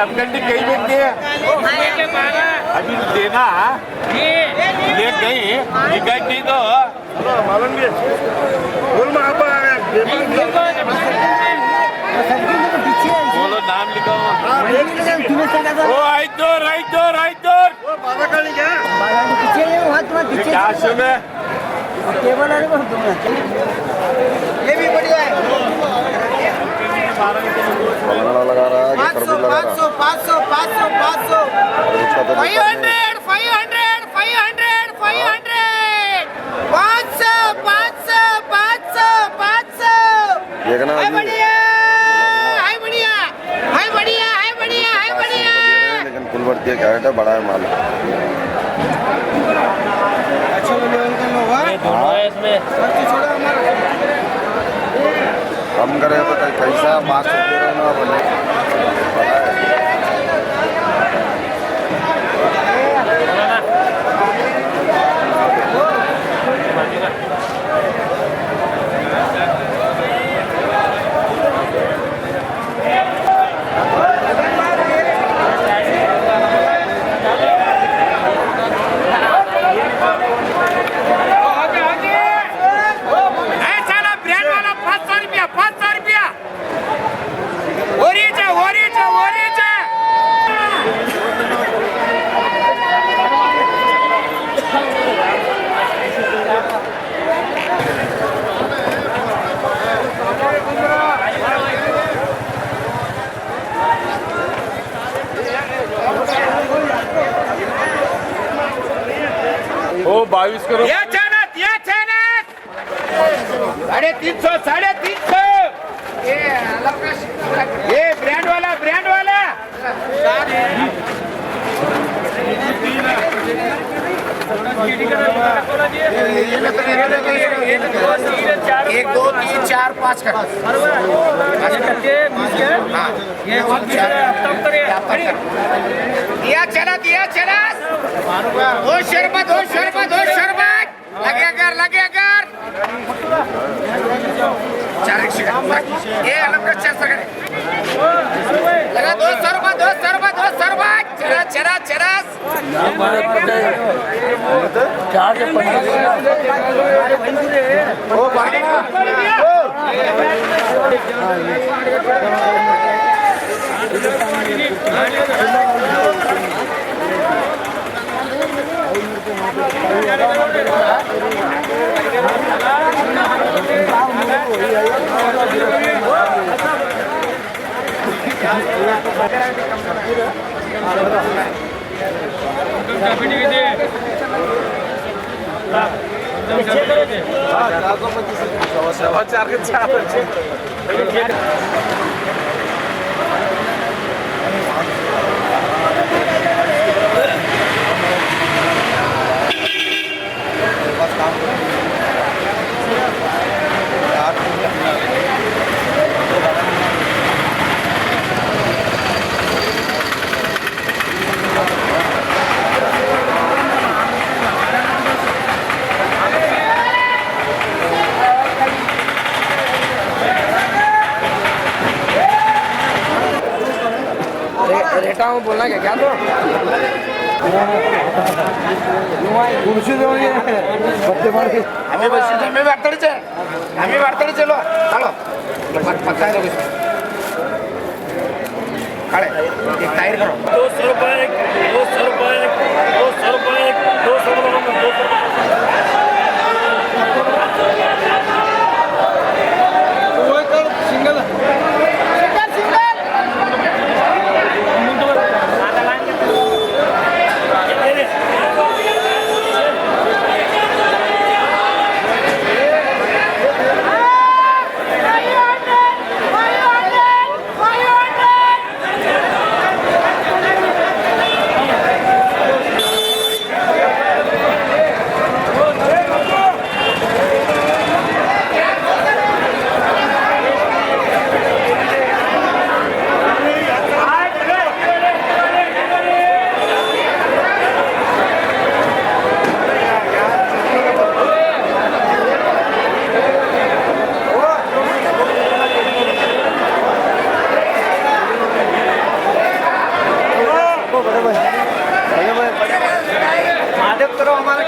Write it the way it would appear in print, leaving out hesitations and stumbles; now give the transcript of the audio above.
जमगंडी कहीं मिलती है अभी देना ले गई नहीं तो मालूम बोलो नाम लिखो क्या शुभ है ये भी बढ़िया है। लगा रहा है 500 500 500 500 500 500 500 500 500 देखना हाय बढ़िया हाय बढ़िया हाय बढ़िया हाय बढ़िया हाय बढ़िया। लेकिन फुल भर्ती है, कैरेट है, बड़ा है माल। अच्छा कम करे तो कैसा 500 दे रहे ना बोले ओ 22 करो या चानक 350 ये ब्रांड वाला एक दो तीन चार पाँच का दिया चला दो शरबत लगे अगर चार ये अलग का 400 लगा 200 रुपये चरा रेटा हूँ बोलना क्या तो आम्ही वार्ताडी चलो चालो पक्का है काळे एक टायर करो 200 रुपये 200 रुपये 200 रुपये 200 रुपये सिंगल करो हमारा